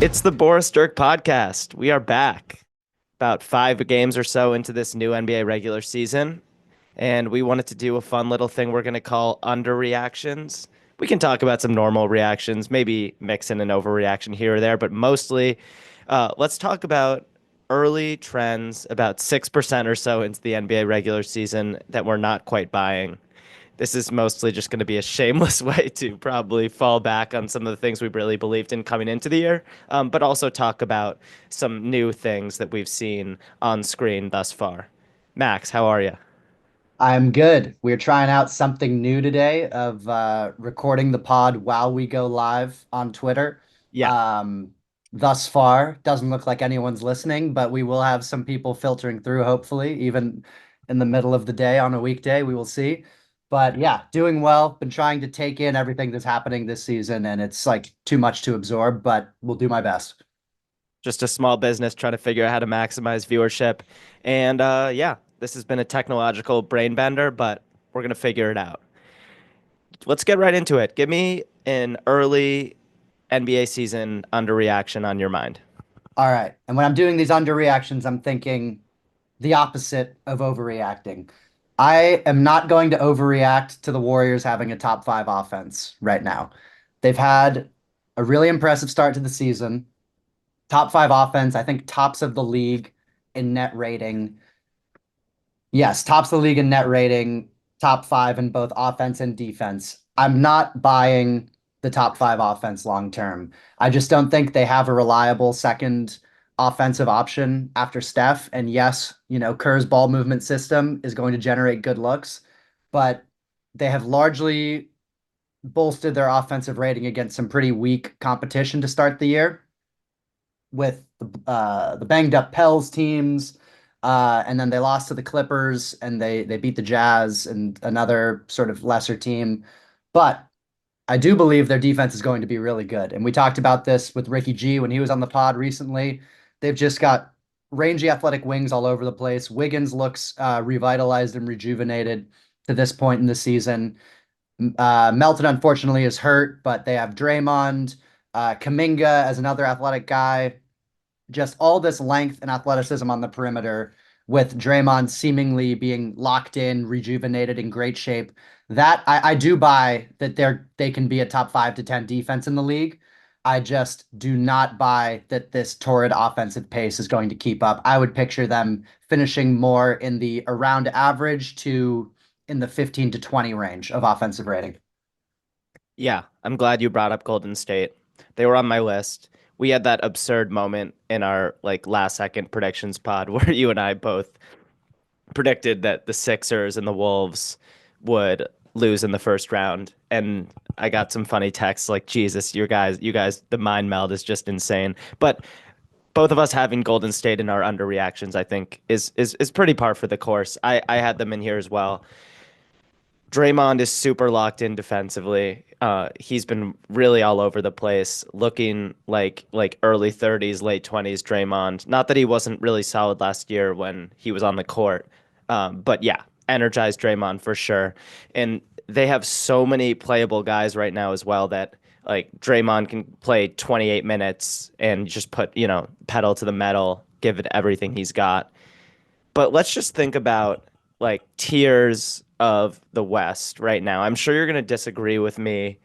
It's the Boris Dirk podcast. We are back about 5 games or so into this new NBA regular season, and we wanted to do a fun little thing we're going to call underreactions. We can talk about some normal reactions, maybe mix in an overreaction here or there, but mostly let's talk about early trends about 6% or so into the NBA regular season that we're not quite buying. This is mostly just going to be a shameless way to probably fall back on some of the things we really believed in coming into the year, but also talk about some new things that we've seen on screen thus far. Max, how are you? I'm good. We're trying out something new today of recording the pod while we go live on Twitter. Yeah, Um, Thus far, doesn't look like anyone's listening, but we will have some people filtering through, hopefully, even in the middle of the day on a weekday. We will see. But yeah, doing well. Been trying to take in everything that's happening this season, and it's like too much to absorb, but we'll do my best. just a small business trying to figure out how to maximize viewership. And yeah, this has been a technological brain bender, but we're going to figure it out. Let's get right into it. Give me an early NBA season underreaction on your mind. All right. And when I'm doing these underreactions, I'm thinking the opposite of overreacting. I am not going to overreact to the Warriors having a top five offense right now. They've had a really impressive start to the season. Top five offense, I think tops of the league in net rating. Yes, tops of the league in net rating, top five in both offense and defense. I'm not buying the top five offense long term. I just don't think they have a reliable second offensive option after Steph. And yes, Kerr's ball movement system is going to generate good looks, but they have largely bolstered their offensive rating against some pretty weak competition to start the year with the banged up Pels teams. And then they lost to the Clippers and they beat the Jazz and another sort of lesser team. But I do believe their defense is going to be really good. And we talked about this with Ricky G when he was on the pod recently. They've just got rangy athletic wings all over the place. Wiggins looks revitalized and rejuvenated to this point in the season. Melton, unfortunately, is hurt, but they have Draymond, Kaminga as another athletic guy. Just all this length and athleticism on the perimeter with Draymond seemingly being locked in, rejuvenated, in great shape. That I do buy that they can be a top 5 to 10 defense in the league. I just do not buy that this torrid offensive pace is going to keep up. I would picture them finishing more in the around average to in the 15 to 20 range of offensive rating. Yeah, I'm glad you brought up Golden State. They were on my list. We had that absurd moment in our like last second predictions pod where you and I both predicted that the Sixers and the Wolves would lose in the first round. And I got some funny texts like, Jesus, you guys, the mind meld is just insane. But both of us having Golden State in our underreactions, I think, is pretty par for the course. I had them in here as well. Draymond is super locked in defensively. He's been really all over the place, looking like early 30s, late 20s Draymond. Not that he wasn't really solid last year when he was on the court, but yeah, energized Draymond for sure. And they have so many playable guys right now as well that like Draymond can play 28 minutes and just put, pedal to the metal, give it everything he's got. But let's just think about like tiers of the West right now. I'm sure you're going to disagree with me,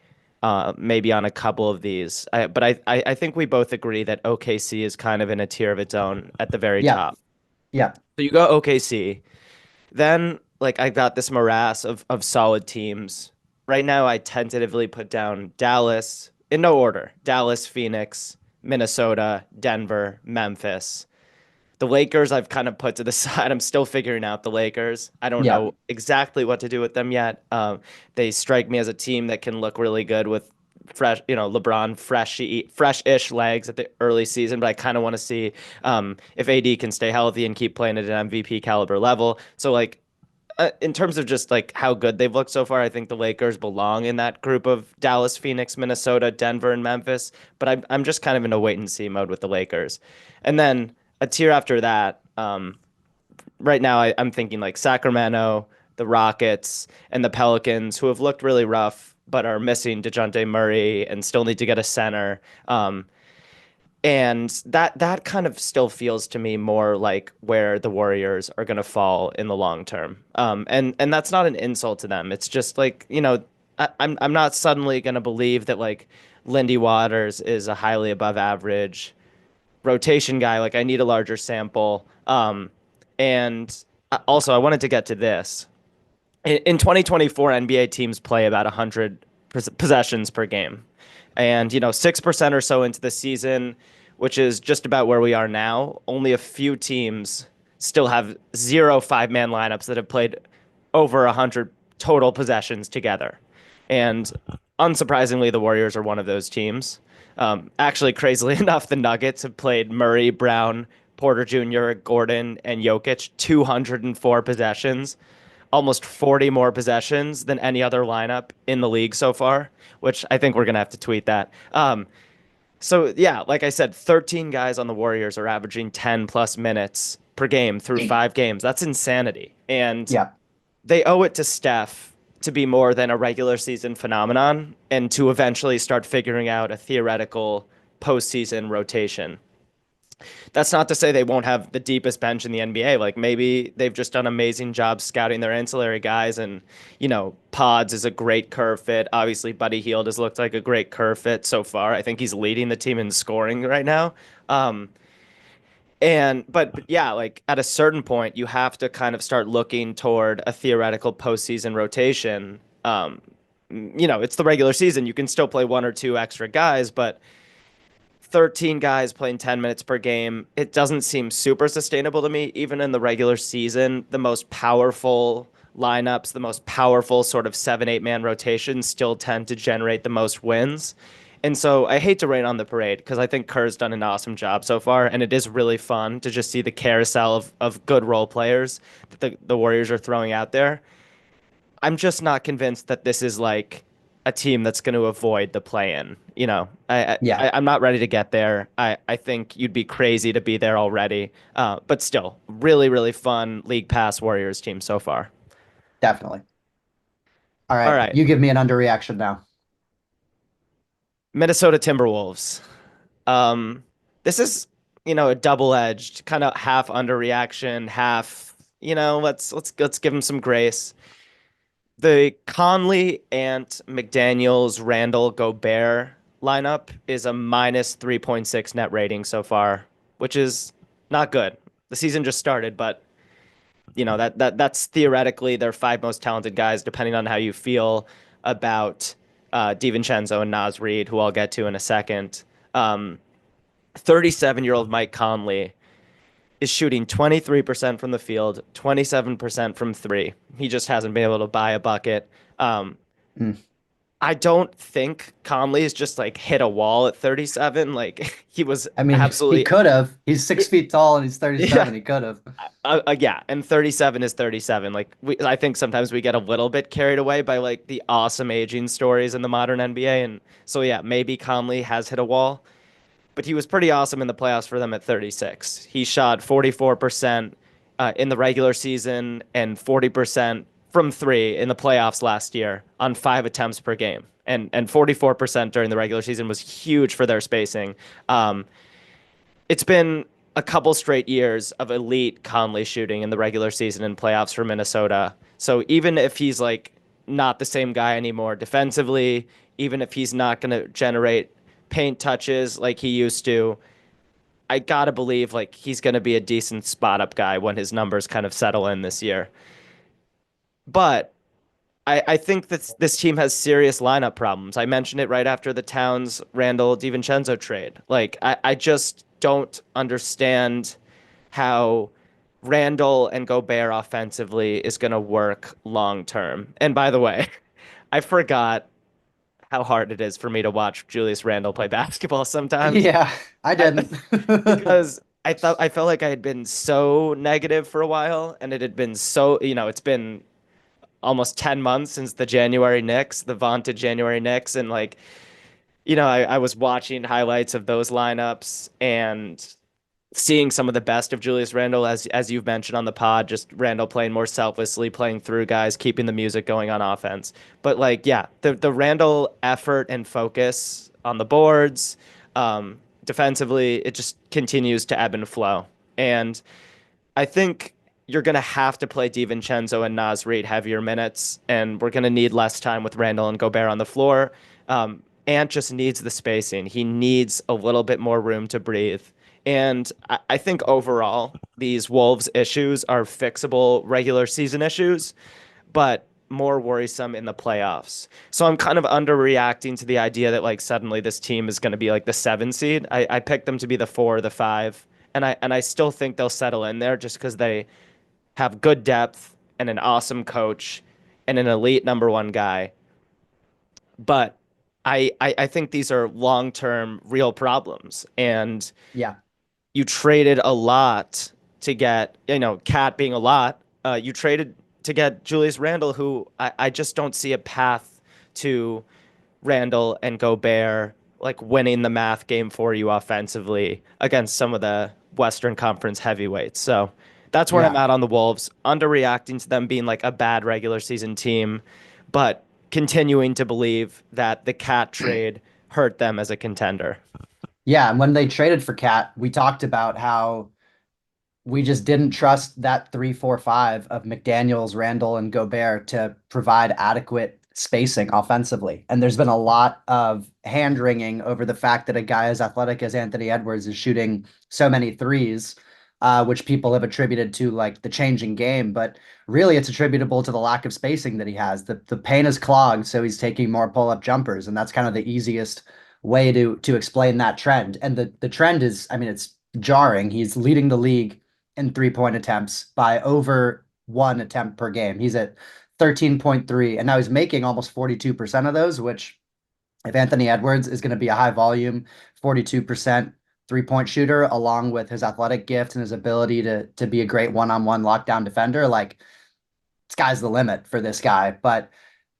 maybe on a couple of these. But I think we both agree that OKC is kind of in a tier of its own at the very Yeah, top. yeah, So you go OKC, then like I got this morass of solid teams. Right now, I tentatively put down Dallas in no order: Dallas, Phoenix, Minnesota, Denver, Memphis. The Lakers, I've kind of put to the side. I'm still figuring out the Lakers. I don't yeah. know exactly what to do with them yet. They strike me as a team that can look really good with fresh, LeBron fresh-ish legs at the early season. But I kind of want to see if AD can stay healthy and keep playing at an MVP caliber level. So like in terms of just like how good they've looked so far, I think the Lakers belong in that group of Dallas, Phoenix, Minnesota, Denver, and Memphis. But I'm just kind of in a wait and see mode with the Lakers. And then a tier after that, right now I'm thinking like Sacramento, the Rockets, and the Pelicans, who have looked really rough but are missing DeJounte Murray and still need to get a center. And that kind of still feels to me more like where the Warriors are going to fall in the long term. And that's not an insult to them. It's just like, I'm not suddenly going to believe that like Lindy Waters is a highly above average rotation guy. Like I need a larger sample. And also I wanted to get to this. In 2024, NBA teams play about 100 possessions per game. And, 6% or so into the season, which is just about where we are now, only a few teams still have zero five-man lineups that have played over 100 total possessions together. And unsurprisingly, the Warriors are one of those teams. Actually, crazily enough, the Nuggets have played Murray, Brown, Porter Jr., Gordon, and Jokic 204 possessions, almost 40 more possessions than any other lineup in the league so far, which I think we're going to have to tweet that. So, yeah, like I said, 13 guys on the Warriors are averaging 10 plus minutes per game through 5 games. That's insanity. And Yeah, they owe it to Steph to be more than a regular season phenomenon and to eventually start figuring out a theoretical postseason rotation. That's not to say they won't have the deepest bench in the NBA. Like maybe they've just done an amazing job scouting their ancillary guys, and Pods is a great curve fit. Obviously, Buddy Hield has looked like a great curve fit so far. I think he's leading the team in scoring right now. Um, but yeah, like at a certain point, you have to kind of start looking toward a theoretical postseason rotation. It's the regular season. You can still play one or two extra guys, but 13 guys playing 10 minutes per game, it doesn't seem super sustainable to me. Even in the regular season, the most powerful lineups, the most powerful sort of 7, 8 man rotations still tend to generate the most wins. And so I hate to rain on the parade because I think Kerr's done an awesome job so far. And it is really fun to just see the carousel of good role players that the Warriors are throwing out there. I'm just not convinced that this is like a team that's going to avoid the play-in. yeah, I'm not ready to get there. I think you'd be crazy to be there already. But still, really, really fun League Pass Warriors team so far. definitely. All All right, right, you give me an underreaction now. Minnesota Timberwolves. Um, this is a double-edged kind of half underreaction, half let's give them some grace. The Conley, Ant, McDaniels, Randall, Gobert lineup is a minus 3.6 net rating so far, which is not good. The season just started, but that's theoretically their 5 most talented guys, depending on how you feel about DiVincenzo and Naz Reid, who I'll get to in a second. 37-year-old Mike Conley is shooting 23% from the field, 27% from three. He just hasn't been able to buy a bucket. Um, Mm. I don't think Conley is just like hit a wall at 37. Like he was I mean, he absolutely, could have. He's 6 feet tall and he's yeah, 37. He could have. yeah. And 37 is 37. Like I think sometimes we get a little bit carried away by like the awesome aging stories in the modern NBA. And so, yeah, maybe Conley has hit a wall, but he was pretty awesome in the playoffs for them at 36. He shot 44% in the regular season and 40% from three in the playoffs last year on 5 attempts per game. And 44% during the regular season was huge for their spacing. Um, it's been a couple straight years of elite Conley shooting in the regular season and playoffs for Minnesota. So even if he's like not the same guy anymore defensively, even if he's not going to generate paint touches like he used to, I gotta believe like he's gonna be a decent spot up guy when his numbers kind of settle in this year. But I think that this team has serious lineup problems. I mentioned it right after the Towns Randall DiVincenzo trade. Like I just don't understand how Randall and Gobert offensively is gonna work long term. And by the way, I forgot how hard it is for me to watch Julius Randle play basketball sometimes. Yeah, I I, didn't. because I felt like I had been so negative for a while, and it had been so it's been almost 10 months since the January Knicks, the vaunted January Knicks, and like I was watching highlights of those lineups and seeing some of the best of Julius Randle, as you've mentioned on the pod, just Randle playing more selflessly, playing through guys, keeping the music going on offense. But like, yeah, the Randle effort and focus on the boards, defensively, it just continues to ebb and flow. And I think you're going to have to play DiVincenzo and Naz Reid heavier minutes, and we're going to need less time with Randall and Gobert on the floor. Ant just needs the spacing. He needs a little bit more room to breathe. And I think overall, these Wolves issues are fixable regular season issues, but more worrisome in the playoffs. So I'm kind of underreacting to the idea that like suddenly this team is going to be like the 7 seed. I picked them to be the 4 or the 5, and I still think they'll settle in there just because they have good depth and an awesome coach and an elite number one guy. But I think these are long term real problems. And Yeah. you traded a lot to get, Cat being a lot, you traded to get Julius Randle, who I just don't see a path to Randle and Gobert like winning the math game for you offensively against some of the Western Conference heavyweights. So that's where I'm Yeah. at on the Wolves, underreacting to them being like a bad regular season team, but continuing to believe that the Cat trade hurt them as a contender. Yeah. And when they traded for Cat, we talked about how we just didn't trust that 3-4-5 of McDaniels, Randall, and Gobert to provide adequate spacing offensively. And there's been a lot of hand wringing over the fact that a guy as athletic as Anthony Edwards is shooting so many threes, which people have attributed to like the changing game. But really, it's attributable to the lack of spacing that he has. The paint is clogged, so he's taking more pull up jumpers, and that's kind of the easiest way to explain that trend. And the trend is, I mean, it's jarring. He's leading the league in 3-point attempts by over one attempt per game. He's at 13.3, and now he's making almost 42% of those, which if Anthony Edwards is going to be a high volume 42% 3-point shooter, along with his athletic gift and his ability to be a great one-on-one lockdown defender, like sky's the limit for this guy. But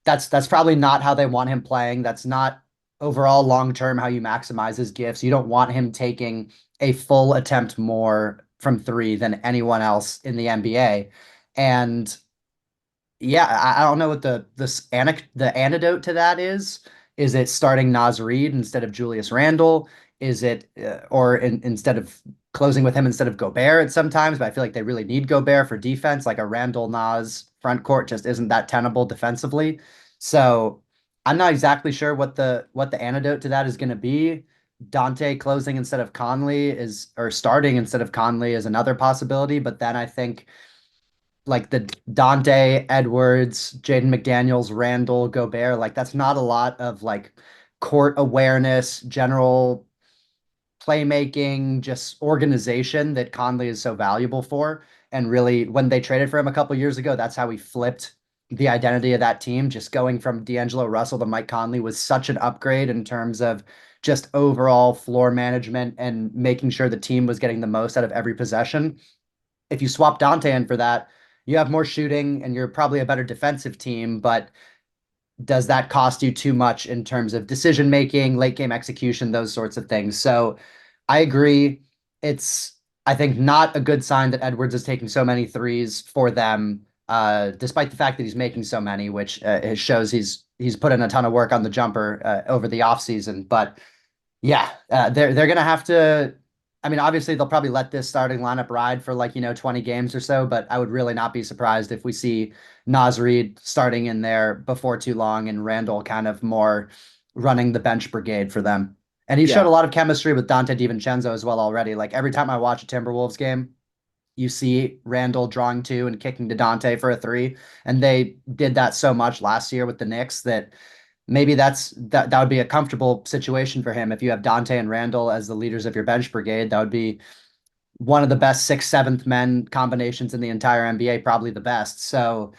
that's probably not how they want him playing. That's not overall long term how you maximize his gifts. You don't want him taking a full attempt more from three than anyone else in the NBA. And yeah, I don't know what the antidote to that is. Is it starting Naz Reid instead of Julius Randle? Is it instead of closing with him instead of Gobert at sometimes? But I feel like they really need Gobert for defense. Like a Randle Naz front court just isn't that tenable defensively. So I'm not exactly sure what the antidote to that is going to be. Dante closing instead of Conley is or starting instead of Conley is another possibility. But then I think like the Dante, Edwards, Jaden McDaniels, Randall, Gobert, like that's not a lot of like court awareness, general playmaking, just organization that Conley is so valuable for. And really, when they traded for him a couple years ago, that's how he flipped the identity of that team. Just going from D'Angelo Russell to Mike Conley was such an upgrade in terms of just overall floor management and making sure the team was getting the most out of every possession. If you swap Dante in for that, you have more shooting and you're probably a better defensive team, but does that cost you too much in terms of decision making, late game execution, those sorts of things? So I agree. It's, I think, not a good sign that Edwards is taking so many threes for them, despite the fact that he's making so many, which shows he's put in a ton of work on the jumper over the offseason. But yeah, they're gonna have to. I mean, obviously they'll probably let this starting lineup ride for like 20 games or so, but I would really not be surprised if we see Naz Reid starting in there before too long and Randall kind of more running the bench brigade for them. And he showed Yeah. a lot of chemistry with Dante DiVincenzo as well already. Like every time I watch a Timberwolves game, you see Randall drawing two and kicking to Dante for a three. And they did that so much last year with the Knicks that maybe that would be a comfortable situation for him. If you have Dante and Randall as the leaders of your bench brigade, that would be one of the best sixth, seventh men combinations in the entire NBA, probably the best. So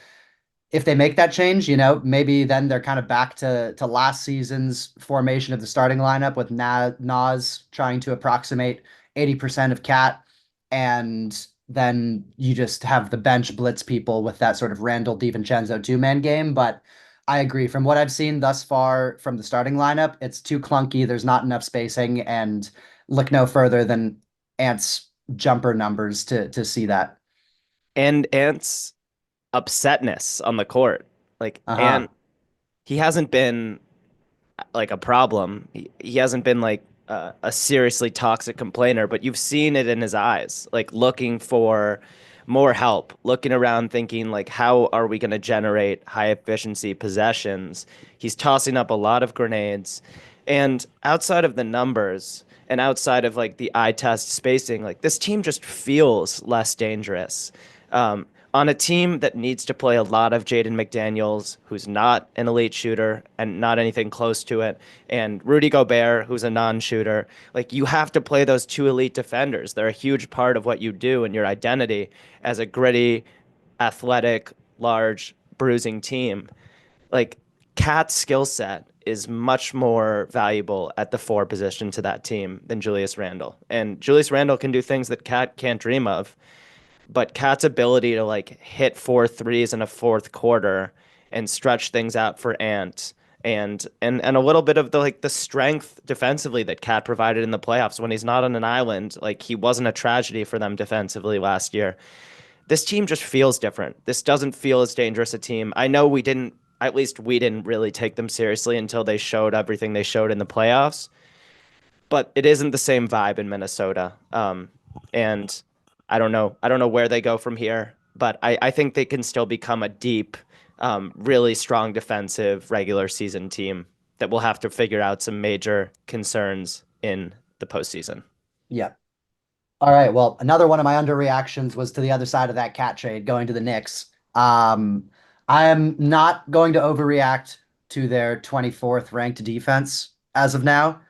if they make that change, maybe then they're kind of back to last season's formation of the starting lineup with Nas trying to approximate 80% of Cat, and then you just have the bench blitz people with that sort of Randall DiVincenzo two-man game. But I agree. From what I've seen thus far from the starting lineup, it's too clunky. There's not enough spacing, and look no further than Ant's jumper numbers to see that. And Ant's upsetness on the court. Like, Uh-huh. Ant, he hasn't been like a problem. He hasn't been like a seriously toxic complainer, but you've seen it in his eyes, like looking for more help, looking around thinking like how are we going to generate high efficiency possessions? He's tossing up a lot of grenades. And outside of the numbers and outside of like the eye test spacing, like this team just feels less dangerous. On a team that needs to play a lot of Jaden McDaniels, who's not an elite shooter and not anything close to it, and Rudy Gobert, who's a non-shooter, like you have to play those two elite defenders. They're a huge part of what you do and your identity as a gritty, athletic, large, bruising team. Like Cat's skill set is much more valuable at the four position to that team than Julius Randle. And Julius Randle can do things that Cat can't dream of, but Cat's ability to like hit four threes in a fourth quarter and stretch things out for Ant and a little bit of the like the strength defensively that Cat provided in the playoffs when he's not on an island, like he wasn't a tragedy for them defensively last year. This team just feels different. This doesn't feel as dangerous a team. I know we didn't, at least we didn't really take them seriously until they showed everything they showed in the playoffs, but it isn't the same vibe in Minnesota. And I don't know. I don't know where they go from here, but I think they can still become a deep, really strong defensive regular season team that will have to figure out some major concerns in the postseason. Yeah. All right. Well, another one of my underreactions was to the other side of that cat trade going to the Knicks. I am not going to overreact to their 24th ranked defense as of now.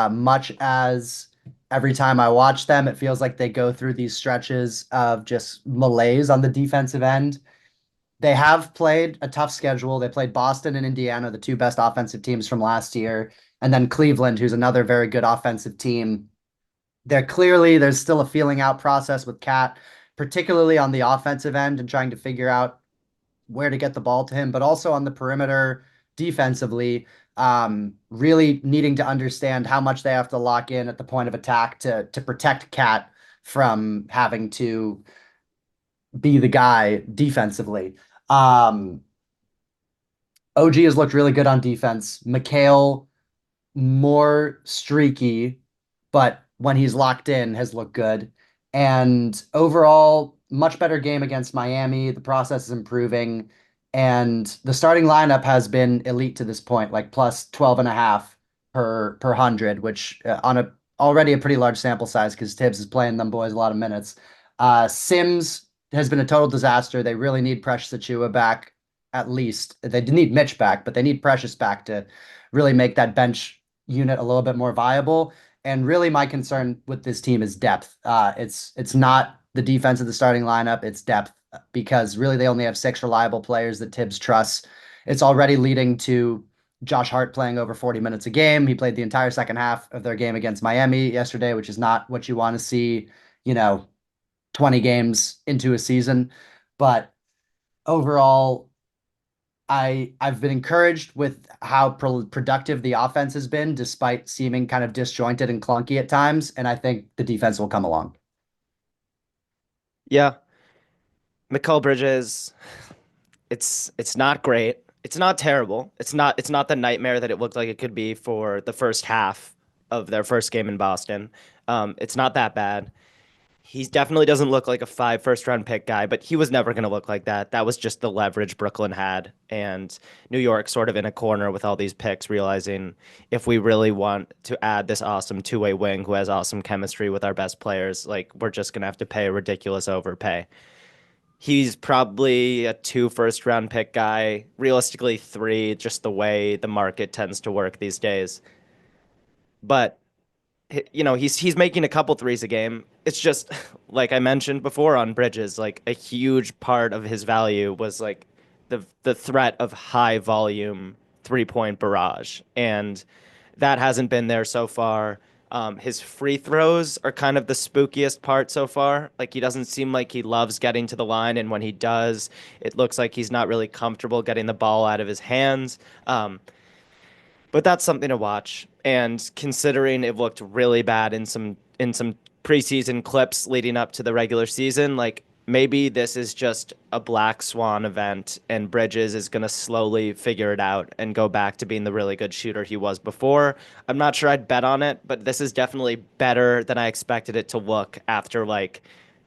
Much as every time I watch them, it feels like they go through these stretches of just malaise on the defensive end. They have played a tough schedule. They played Boston and Indiana, the two best offensive teams from last year, and then Cleveland, who's another very good offensive team. There's still a feeling out process with Cat, particularly on the offensive end and trying to figure out where to get the ball to him, but also on the perimeter defensively, really needing to understand how much they have to lock in at the point of attack to protect Cat from having to be the guy defensively. Um, OG has looked really good on defense. McHale more streaky, but when he's locked in, has looked good. And overall, much better game against Miami. The process is improving. And the starting lineup has been elite to this point, like plus 12 and a half per 100, which on a already a pretty large sample size because Tibbs is playing them boys a lot of minutes. Sims has been a total disaster. They really need Precious Achua back, at least. They need Mitch back, but they need Precious back to really make that bench unit a little bit more viable. And really, my concern with this team is depth. It's not the defense of the starting lineup; it's depth because really they only have six reliable players that Tibbs trusts. It's already leading to Josh Hart playing over 40 minutes a game. He played the entire second half of their game against Miami yesterday, which is not what you want to see, you know, 20 games into a season. But overall, I've been encouraged with how productive the offense has been, despite seeming kind of disjointed and clunky at times. And I think the defense will come along. Yeah, Mikal Bridges, it's not great. It's not terrible. It's not the nightmare that it looked like it could be for the first half of their first game in Boston. It's not that bad. He definitely doesn't look like a five first round pick guy, but he was never going to look like that. That was just the leverage Brooklyn had. And New York sort of in a corner with all these picks, realizing if we really want to add this awesome two-way wing who has awesome chemistry with our best players, like we're just going to have to pay a ridiculous overpay. He's probably a two first round pick guy, realistically three, just the way the market tends to work these days. But he's making a couple threes a game. It's just like I mentioned before on Bridges, like a huge part of his value was like the threat of high volume 3-point barrage, and that hasn't been there so far. His free throws are kind of the spookiest part so far. Like he doesn't seem like he loves getting to the line, and when he does, it looks like he's not really comfortable getting the ball out of his hands. But that's something to watch. And considering it looked really bad in some preseason clips leading up to the regular season, like maybe this is just a black swan event and Bridges is going to slowly figure it out and go back to being the really good shooter he was before. I'm not sure I'd bet on it, but this is definitely better than I expected it to look after like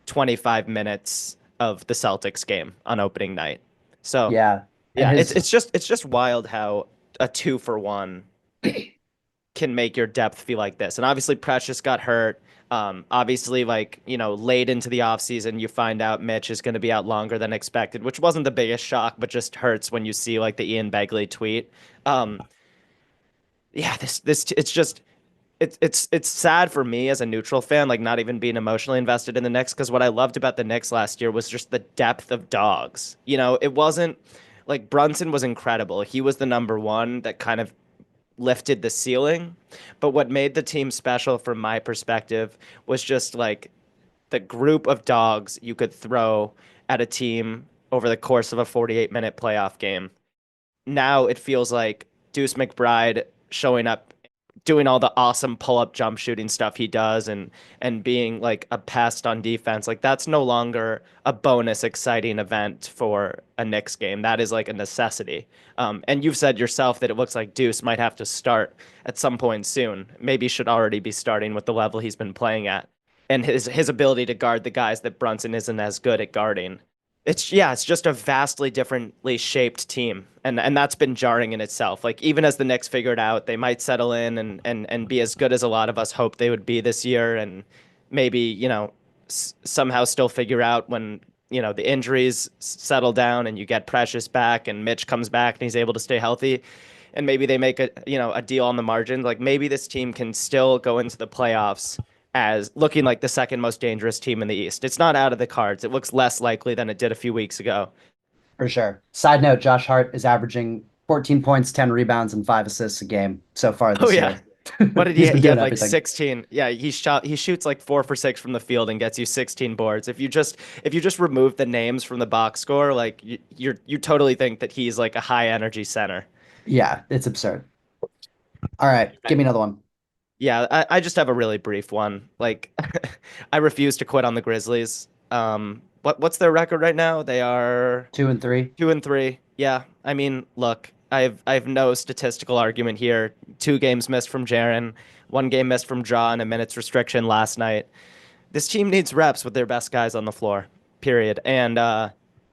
25 minutes of the Celtics game on opening night. So, Yeah. And yeah, his it's just wild how a 2-for-1 can make your depth feel like this. And obviously Precious got hurt. Obviously, like, late into the offseason, you find out Mitch is going to be out longer than expected, which wasn't the biggest shock, but just hurts when you see like the Ian Begley tweet. Um, yeah, it's just it's sad for me as a neutral fan, like not even being emotionally invested in the Knicks, because what I loved about the Knicks last year was just the depth of dogs. It wasn't like Brunson was incredible. He was the number one that kind of lifted the ceiling. But what made the team special from my perspective was just like the group of dogs you could throw at a team over the course of a 48-minute playoff game. Now it feels like Deuce McBride showing up, doing all the awesome pull-up jump shooting stuff he does, and being like a pest on defense. Like that's no longer a bonus exciting event for a Knicks game. That is like a necessity. And you've said yourself that it looks like Deuce might have to start at some point soon. Maybe should already be starting with the level he's been playing at. And his ability to guard the guys that Brunson isn't as good at guarding. It's just a vastly differently shaped team, and that's been jarring in itself. Like even as the Knicks figured out, they might settle in and be as good as a lot of us hoped they would be this year, and maybe somehow still figure out when the injuries settle down and you get Precious back and Mitch comes back and he's able to stay healthy, and maybe they make a deal on the margin. Like maybe this team can still go into the playoffs as looking like the second most dangerous team in the East. It's not out of the cards. It looks less likely than it did a few weeks ago. For sure. Side note, Josh Hart is averaging 14 points, 10 rebounds, and 5 assists a game so far Oh this yeah. year. What did He's been he doing had like everything. 16. Yeah, he shoots like 4 for 6 from the field and gets you 16 boards. If you just remove the names from the box score, like you totally think that he's like a high energy center. Yeah, it's absurd. All right, give me another one. Yeah, I just have a really brief one. Like, I refuse to quit on the Grizzlies. What's their record right now? They are 2 and 3. 2-3. Yeah, I mean, look, I have no statistical argument here. 2 games missed from Jaren, 1 game missed from Draw, and a minutes restriction last night. This team needs reps with their best guys on the floor. Period. And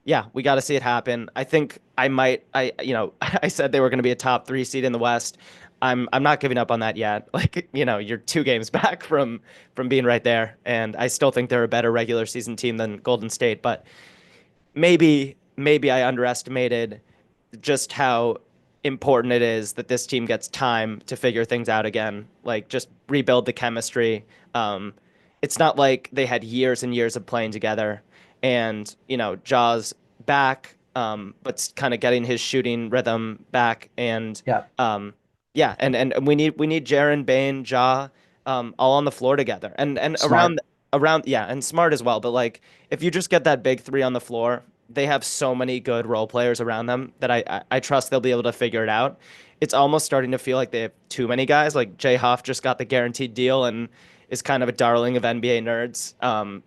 yeah, we got to see it happen. I think I might. I said they were going to be a top 3 seed in the West. I'm not giving up on that yet. Like you're 2 games back from being right there, and I still think they're a better regular season team than Golden State. But maybe I underestimated just how important it is that this team gets time to figure things out again, like just rebuild the chemistry. It's not like they had years and years of playing together, and Jaws back, but kind of getting his shooting rhythm back, and Yeah, yeah, and we need Jaren, Bane, Ja, all on the floor together, and smart. around yeah, and Smart as well. But like if you just get that big three on the floor, they have so many good role players around them that I trust they'll be able to figure it out. It's almost starting to feel like they have too many guys. Like Jay Huff just got the guaranteed deal and is kind of a darling of NBA nerds.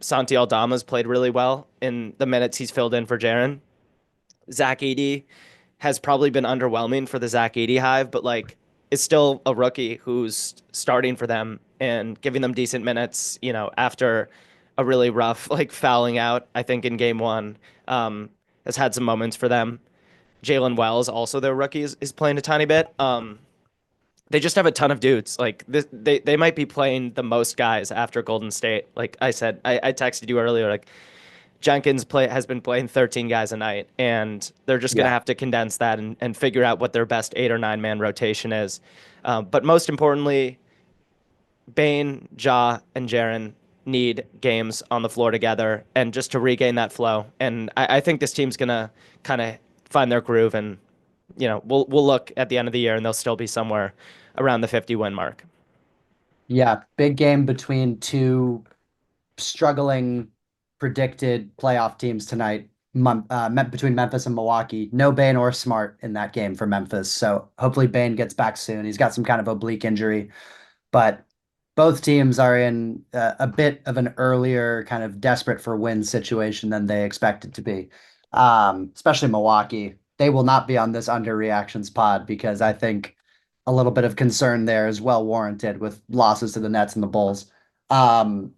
Santi Aldama's played really well in the minutes he's filled in for Jaren. Zach Edey has probably been underwhelming for the Zach Edey hive, but like is still a rookie who's starting for them and giving them decent minutes, after a really rough like fouling out, I think in game one. Has had some moments for them. Jalen Wells, also their rookie, is playing a tiny bit. They just have a ton of dudes. Like this, they might be playing the most guys after Golden State. Like I said, I texted you earlier, like Jenkins has been playing 13 guys a night, and they're just going to Yeah. have to condense that and figure out what their best 8 or 9 man rotation is. But most importantly, Bane, Ja, and Jaren need games on the floor together and just to regain that flow. And I think this team's going to kind of find their groove, and we'll look at the end of the year and they'll still be somewhere around the 50 win mark. Yeah, big game between two struggling predicted playoff teams tonight, between Memphis and Milwaukee. No Bane or Smart in that game for Memphis. So hopefully Bane gets back soon. He's got some kind of oblique injury, but both teams are in a bit of an earlier kind of desperate for win situation than they expected to be. Especially Milwaukee. They will not be on this underreactions pod because I think a little bit of concern there is well warranted with losses to the Nets and the Bulls. Um,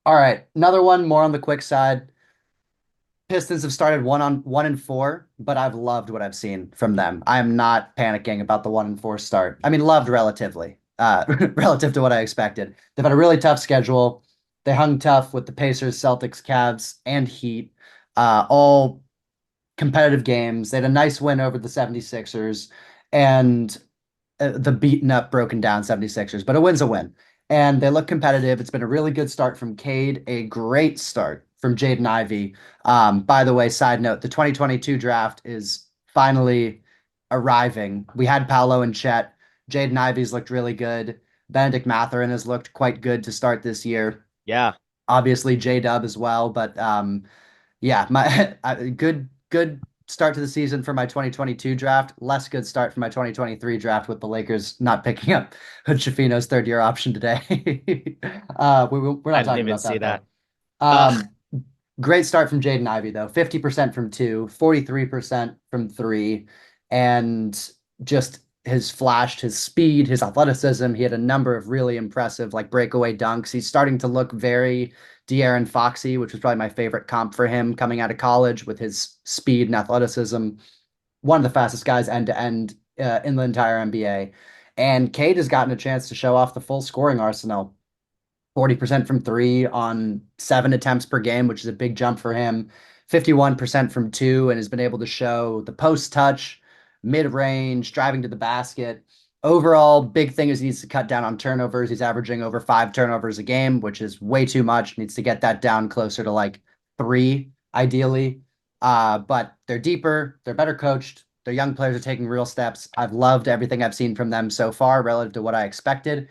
all right, another one more on the quick side. Pistons have started 1-4, but I've loved what I've seen from them. I am not panicking about the 1-4 start. I mean, loved relatively, relative to what I expected. They've had a really tough schedule. They hung tough with the Pacers, Celtics, Cavs, and Heat, all competitive games. They had a nice win over the 76ers and the beaten up, broken down 76ers, but a win's a win. And they look competitive. It's been a really good start from Cade, a great start from Jaden Ivey. By the way, side note, the 2022 draft is finally arriving. We had Paolo and Chet. Jaden Ivey's looked really good. Benedict Mathurin has looked quite good to start this year. Yeah, Obviously, J Dub as well, but yeah, my good start to the season for my 2022 draft. Less good start for my 2023 draft with the Lakers not picking up Hood Schifino's third year option today. We're I not didn't talking even about see that though. that. Ugh, Um, Great start from Jaden Ivey though. 50% from two, 43% from three, and just his flash, his speed, his athleticism. He had a number of really impressive like breakaway dunks. He's starting to look very De'Aaron Foxy, which was probably my favorite comp for him coming out of college with his speed and athleticism. One of the fastest guys end to end in the entire NBA. And Cade has gotten a chance to show off the full scoring arsenal. 40% from three on 7 attempts per game, which is a big jump for him. 51% from two, and has been able to show the post touch, mid range, driving to the basket. Overall, big thing is he needs to cut down on turnovers. He's averaging over 5 turnovers a game, which is way too much. Needs to get that down closer to like three, ideally. But they're deeper, they're better coached. Their young players are taking real steps. I've loved everything I've seen from them so far relative to what I expected.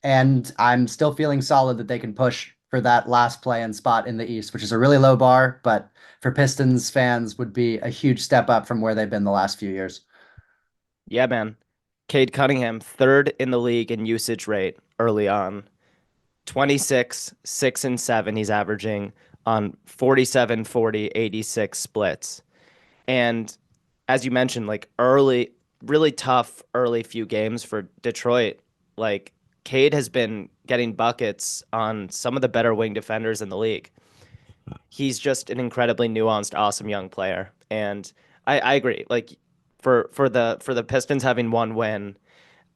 And I'm still feeling solid that they can push for that last play-in spot in the East, which is a really low bar, but for Pistons fans would be a huge step up from where they've been the last few years. yeah, man. Cade Cunningham, third in the league in usage rate early on. 26, 6 and 7 he's averaging on 47, 40, 86 splits. And as you mentioned, like early, really tough early few games for Detroit. Like Cade has been getting buckets on some of the better wing defenders in the league. He's just an incredibly nuanced, awesome young player. And I agree. Like for the Pistons having one win,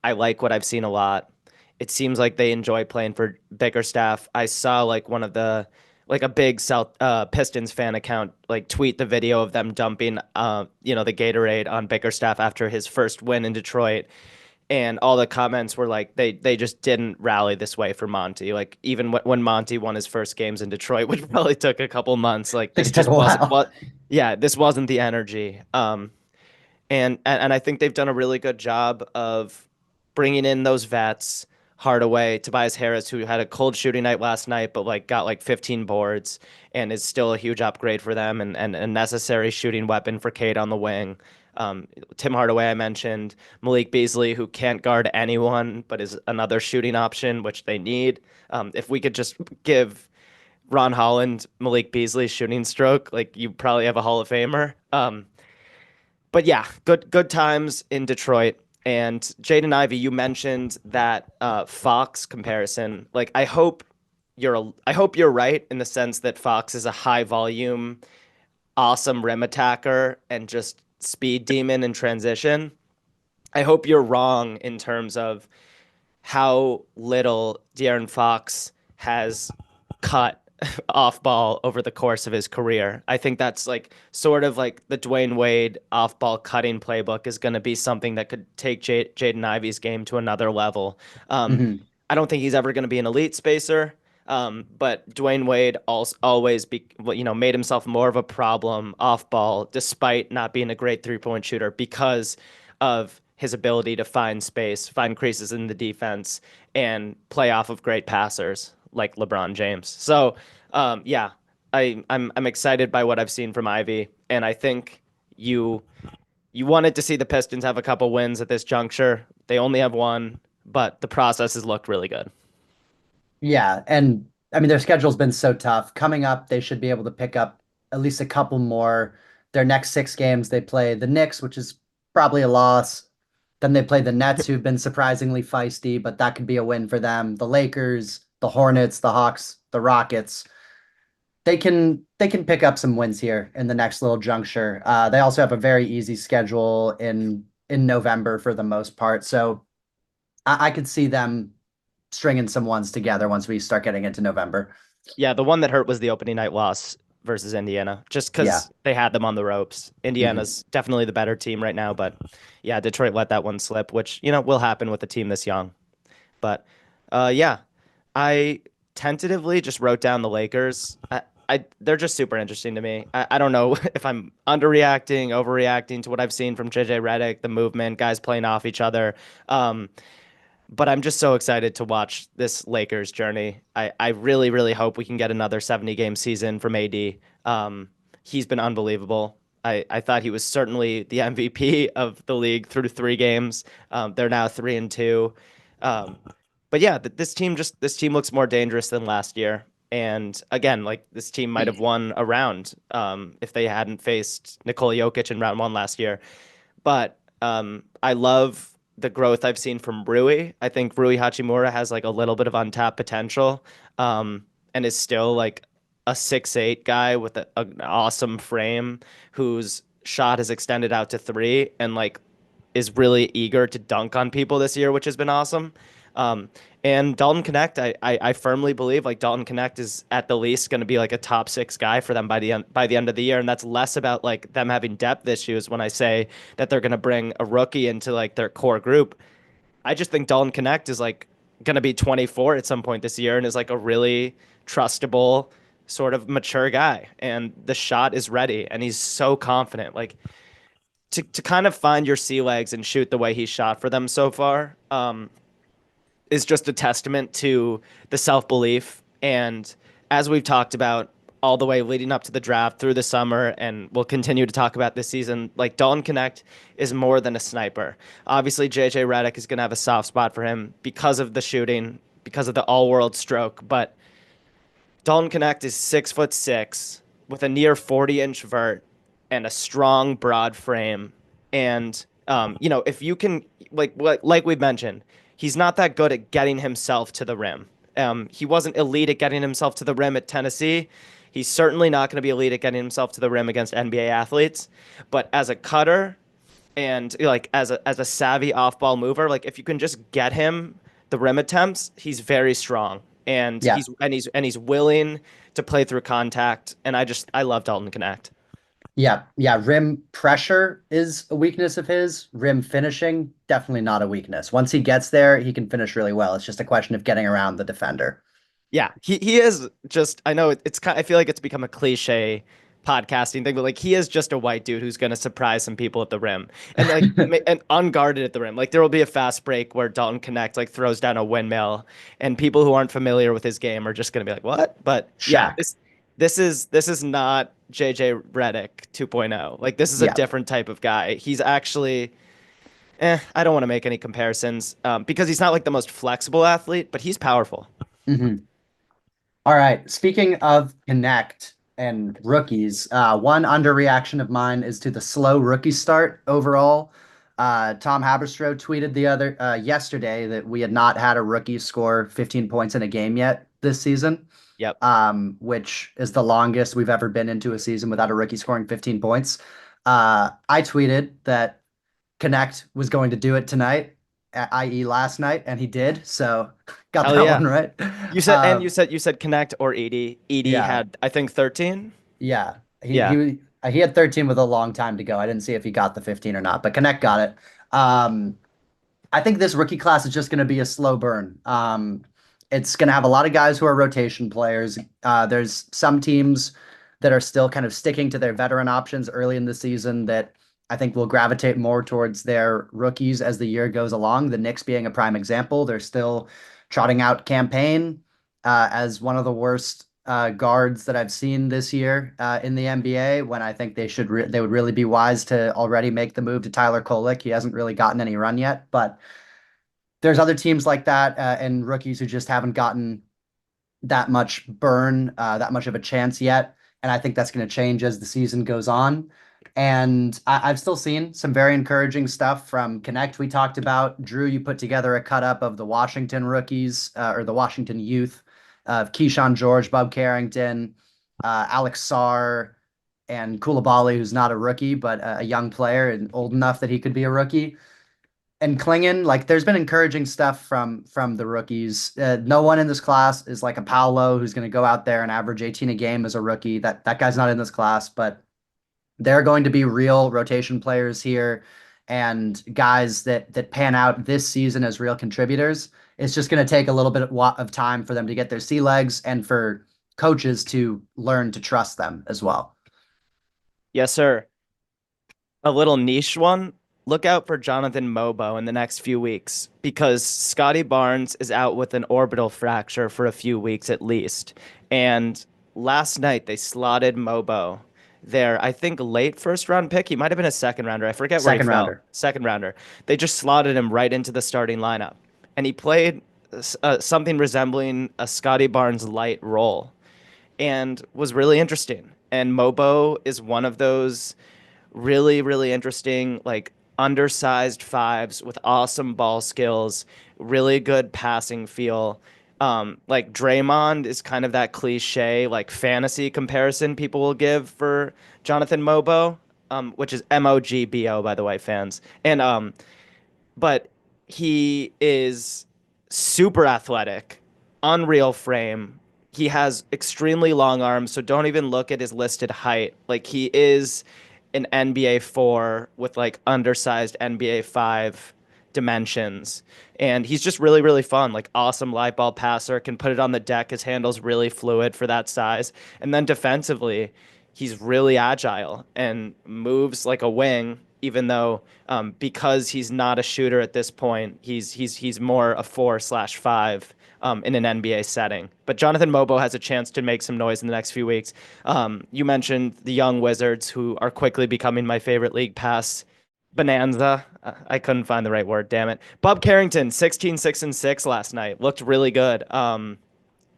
I like what I've seen a lot. It seems like they enjoy playing for Bickerstaff. I saw like one of the like a big South Pistons fan account like tweet the video of them dumping the Gatorade on Bickerstaff after his first win in Detroit, and all the comments were like they just didn't rally this way for Monty. Like even when Monty won his first games in Detroit, which probably took a couple months, like I think this it took just a wasn't while. what yeah, this wasn't the energy. And I think they've done a really good job of bringing in those vets. Hardaway, Tobias Harris, who had a cold shooting night last night, but like got like 15 boards and is still a huge upgrade for them and a necessary shooting weapon for Cade on the wing. Tim Hardaway, I mentioned Malik Beasley, who can't guard anyone, but is another shooting option, which they need. If we could just give Ron Holland Malik Beasley's shooting stroke, like you probably have a Hall of Famer. But yeah, good times in Detroit. And Jaden Ivey, you mentioned that Fox comparison. Like, I hope you're right in the sense that Fox is a high volume, awesome rim attacker and just speed demon in transition. I hope you're wrong in terms of how little De'Aaron Fox has cut off ball over the course of his career. I think that's like sort of like the Dwayne Wade off ball cutting playbook is going to be something that could take Jaden Ivey's game to another level. Um, Mhm. I don't think he's ever going to be an elite spacer. But Dwayne Wade also always made himself more of a problem off ball, despite not being a great 3-point shooter because of his ability to find space, find creases in the defense, and play off of great passers like LeBron James. So, yeah, I'm excited by what I've seen from Ivy, and I think you you wanted to see the Pistons have a couple wins at this juncture. They only have one, but the process has looked really good. Yeah, and I mean their schedule's been so tough. Coming up, they should be able to pick up at least a couple more. Their next six games, they play the Knicks, which is probably a loss. Then they play the Nets, who've been surprisingly feisty, but that could be a win for them. The Lakers, the Hornets, the Hawks, the Rockets. They can pick up some wins here in the next little juncture. They also have a very easy schedule in November for the most part, so I could see them stringing some ones together once we start getting into November. Yeah, the one that hurt was the opening night loss versus Indiana, just Yeah. because they had them on the ropes. Hmm. Indiana's definitely the better team right now, but yeah, Detroit let that one slip, which, you know, will happen with a team this young. But yeah, I tentatively just wrote down the Lakers. They're just super interesting to me. I don't know if I'm underreacting, overreacting to what I've seen from JJ Redick, the movement, guys playing off each other. Um, but I'm just so excited to watch this Lakers journey. I really, really hope we can get another 70 game season from AD. He's been unbelievable. I thought he was certainly the MVP of the league through 3 games. They're now 3-2. Um, but yeah, this team looks more dangerous than last year. And again, like this team might have won a round if they hadn't faced Nikola Jokic in round one last year. But I love the growth I've seen from Rui. I think Rui Hachimura has like a little bit of untapped potential, and is still like a 6'8" guy with an awesome frame whose shot has extended out to three and like is really eager to dunk on people this year, which has been awesome. Um, and Dalton Connect, I firmly believe like Dalton Connect is at the least going to be like a top six guy for them by the end of the year, and that's less about like them having depth issues when I say that they're going to bring a rookie into like their core group. I just think Dalton Connect is like going to be 24 at some point this year and is like a really trustable sort of mature guy, and the shot is ready and he's so confident. Like to kind of find your sea legs and shoot the way he shot for them so far. Is just a testament to the self belief. And as we've talked about all the way leading up to the draft through the summer, and we'll continue to talk about this season, like Dalton Connect is more than a sniper. Obviously, JJ Redick is going to have a soft spot for him because of the shooting, because of the all world stroke. But Dalton Connect is 6'6" with a near 40-inch vert and a strong, broad frame. And you know, if you can, like we've mentioned, he's not that good at getting himself to the rim. He wasn't elite at getting himself to the rim at Tennessee. He's certainly not going to be elite at getting himself to the rim against NBA athletes. But as a cutter and like as a savvy off-ball mover, like if you can just get him the rim attempts, he's very strong and Yeah. he's willing to play through contact. And I love Dalton Connect. Yeah. Yeah. Rim pressure is a weakness of his. Rim finishing, definitely not a weakness. Once he gets there, he can finish really well. It's just a question of getting around the defender. Yeah, he is just. I know it's kind. I feel like it's become a cliche podcasting thing, but like he is just a white dude who's going to surprise some people at the rim and like and unguarded at the rim. Like there will be a fast break where Dalton Connect like throws down a windmill, and people who aren't familiar with his game are just going to be like, "What?" But yeah, Shaq. this is not JJ Redick 2.0. Like this is a Yeah. different type of guy. He's actually. I don't want to make any comparisons because he's not like the most flexible athlete, but he's powerful. Hmm. All right. Speaking of Connect and rookies, one underreaction of mine is to the slow rookie start overall. Tom Haberstroh tweeted the other yesterday that we had not had a rookie score 15 points in a game yet this season, Yep. which is the longest we've ever been into a season without a rookie scoring 15 points. I tweeted that Connect was going to do it tonight, i.e., last night, and he did. So got Hell that yeah. one right. You said Connect or Edie. Edie Yeah. had I think 13. Yeah, Yeah. he had 13 with a long time to go. I didn't see if he got the 15 or not, but Connect got it. Um, I think this rookie class is just going to be a slow burn. It's going to have a lot of guys who are rotation players. There's some teams that are still kind of sticking to their veteran options early in the season that I think will gravitate more towards their rookies as the year goes along. The Knicks being a prime example. They're still trotting out Campaign as one of the worst guards that I've seen this year in the NBA. When I think they would really be wise to already make the move to Tyler Kolek. He hasn't really gotten any run yet, but there's other teams like that and rookies who just haven't gotten. that much burn, that much of a chance yet. And I think that's going to change as the season goes on. And I've still seen some very encouraging stuff from Connect we talked about. Drew, you put together a cut up of the Washington rookies or the Washington youth of Keyshawn George, Bub Carrington, Alex Sarr, and Koulibaly, who's not a rookie, but a young player and old enough that he could be a rookie. And Klingon, like there's been encouraging stuff from the rookies. No one in this class is like a Paolo who's going to go out there and average 18 a game as a rookie. That guy's not in this class, but there are going to be real rotation players here and guys that pan out this season as real contributors. It's just going to take a little bit of time for them to get their sea legs and for coaches to learn to trust them as well. Yes, sir. A little niche one. Look out for Jonathan Mobo in the next few weeks because Scotty Barnes is out with an orbital fracture for a few weeks at least. And last night they slotted Mobo there. I think late first round pick. He might have been a second rounder. I forget where he Second fell. rounder. Second rounder. They just slotted him right into the starting lineup. And he played something resembling a Scotty Barnes light role and was really interesting. And Mobo is one of those really, really interesting, like undersized fives with awesome ball skills, really good passing feel. Like Draymond is kind of that cliche, like fantasy comparison people will give for Jonathan Mobo, which is Mogbo, by the way, fans. And but he is super athletic, unreal frame. He has extremely long arms, so don't even look at his listed height. Like he is an NBA 4 with like undersized NBA 5 dimensions. And he's just really, really fun. Like awesome light ball passer, can put it on the deck. His handle's really fluid for that size. And then defensively, he's really agile and moves like a wing, even though because he's not a shooter at this point, he's more a 4/5 in an NBA setting. But Jonathan Mobo has a chance to make some noise in the next few weeks. You mentioned the young Wizards, who are quickly becoming my favorite league pass bonanza. I couldn't find the right word, damn it. Bob Carrington, 16, 6, and 6 last night. Looked really good.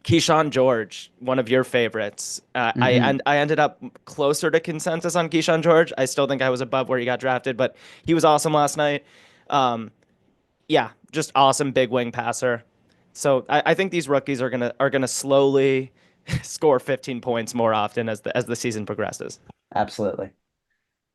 Keyshawn George, one of your favorites. Hmm. I ended up closer to consensus on Keyshawn George. I still think I was above where he got drafted, but he was awesome last night. Um, yeah, just awesome big wing passer. So I think these rookies are gonna slowly score 15 points more often as the season progresses. Absolutely.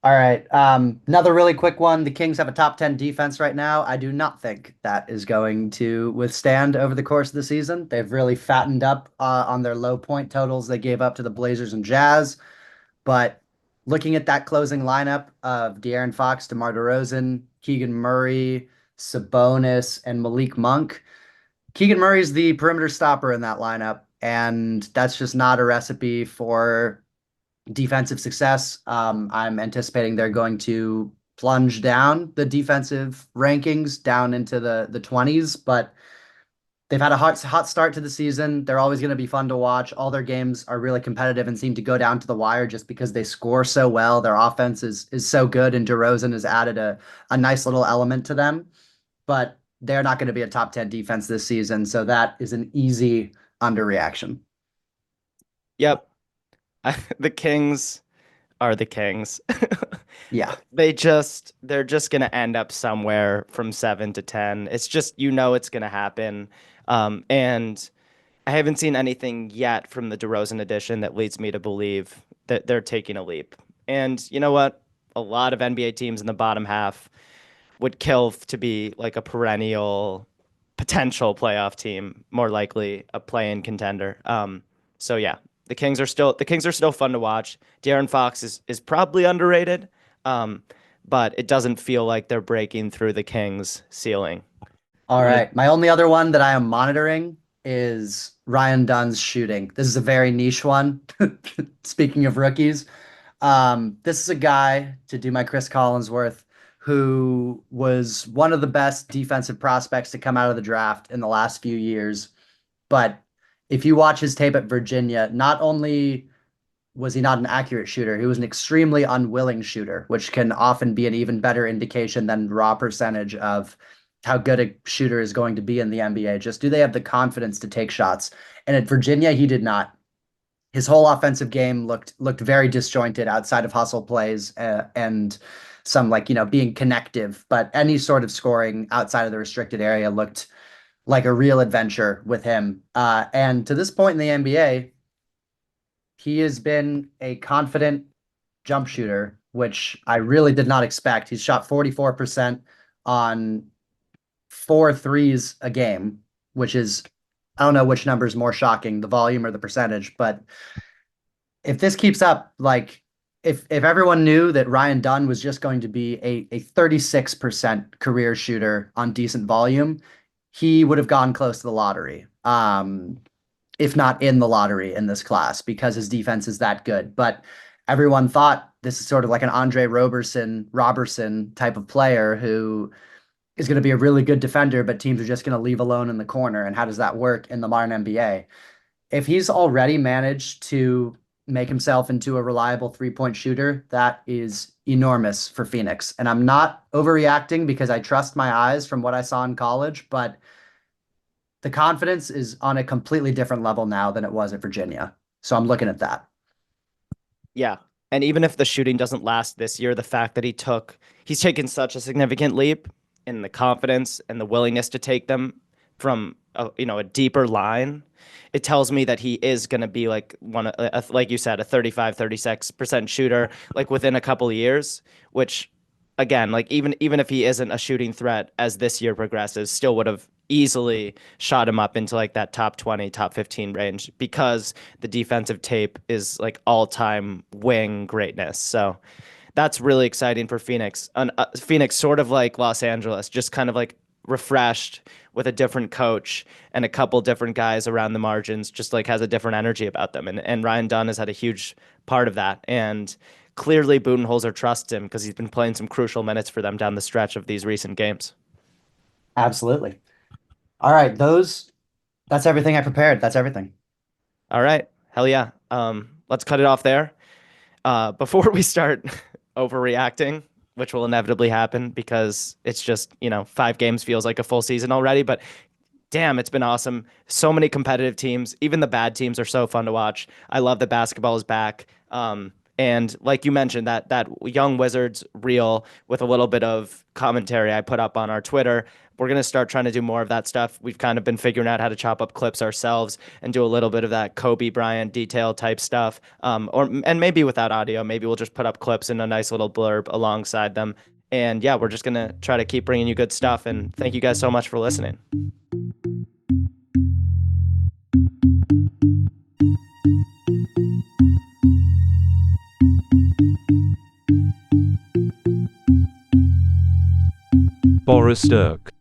All right. Another really quick one. The Kings have a top 10 defense right now. I do not think that is going to withstand over the course of the season. They've really fattened up on their low point totals they gave up to the Blazers and Jazz. But looking at that closing lineup of De'Aaron Fox, DeMar DeRozan, Keegan Murray, Sabonis, and Malik Monk, Keegan Murray's the perimeter stopper in that lineup. And that's just not a recipe for defensive success. I'm anticipating they're going to plunge down the defensive rankings down into the 20s, but they've had a hot start to the season. They're always going to be fun to watch. All their games are really competitive and seem to go down to the wire just because they score so well. Their offense is so good, and DeRozan has added a nice little element to them. But they're not going to be a top 10 defense this season, so that is an easy underreaction. Yep, the Kings are the Kings. Yeah. They're just gonna end up somewhere from 7 to 10. It's just it's gonna happen. And I haven't seen anything yet from the DeRozan edition that leads me to believe that they're taking a leap. And you know what? A lot of NBA teams in the bottom half would kill to be like a perennial potential playoff team, more likely a play-in contender. So yeah, the Kings are still fun to watch. De'Aaron Fox is probably underrated, um, but it doesn't feel like they're breaking through the Kings ceiling. All What? right. My only other one that I am monitoring is Ryan Dunn's shooting. This is a very niche one. Speaking of rookies, this is a guy, to do my Chris Collinsworth, who was one of the best defensive prospects to come out of the draft in the last few years. But if you watch his tape at Virginia, not only was he not an accurate shooter, he was an extremely unwilling shooter, which can often be an even better indication than raw percentage of how good a shooter is going to be in the NBA. Just do they have the confidence to take shots? And at Virginia, he did not. His whole offensive game looked very disjointed outside of hustle plays and some like being connective, but any sort of scoring outside of the restricted area looked like a real adventure with him. And to this point in the NBA, he has been a confident jump shooter, which I really did not expect. He's shot 44% on four threes a game, which is, I don't know which number is more shocking, the volume or the percentage. But if this keeps up, like if everyone knew that Ryan Dunn was just going to be a 36% career shooter on decent volume, he would have gone close to the lottery. If not in the lottery in this class because his defense is that good. But everyone thought this is sort of like an Andre Roberson type of player who is going to be a really good defender, but teams are just going to leave alone in the corner. And how does that work in the modern NBA? If he's already managed to make himself into a reliable 3-point shooter, that is enormous for Phoenix. And I'm not overreacting because I trust my eyes from what I saw in college, but the confidence is on a completely different level now than it was at Virginia. So I'm looking at that. Yeah. And even if the shooting doesn't last this year, the fact that he's taken such a significant leap in the confidence and the willingness to take them from a deeper line, it tells me that he is going to be like like you said, a 35-36% shooter like within a couple of years, which again, like even if he isn't a shooting threat as this year progresses, still would have easily shot him up into like that top 20, top 15 range because the defensive tape is like all-time wing greatness. So that's really exciting for Phoenix. Phoenix, sort of like Los Angeles, just kind of like refreshed with a different coach and a couple different guys around the margins, just like has a different energy about them. And Ryan Dunn has had a huge part of that. And clearly Budenholzer trusts him because he's been playing some crucial minutes for them down the stretch of these recent games. Absolutely. All right, that's everything I prepared. That's everything. All right. Hell yeah. Let's cut it off there. Before we start overreacting, which will inevitably happen because it's just, 5 games feels like a full season already, but damn, it's been awesome. So many competitive teams. Even the bad teams are so fun to watch. I love that basketball is back. And like you mentioned, that young Wizards reel with a little bit of commentary I put up on our Twitter. We're gonna start trying to do more of that stuff. We've kind of been figuring out how to chop up clips ourselves and do a little bit of that Kobe Bryant detail type stuff. And maybe without audio, maybe we'll just put up clips in a nice little blurb alongside them. And yeah, we're just gonna try to keep bringing you good stuff. And thank you guys so much for listening. Boris Dirk.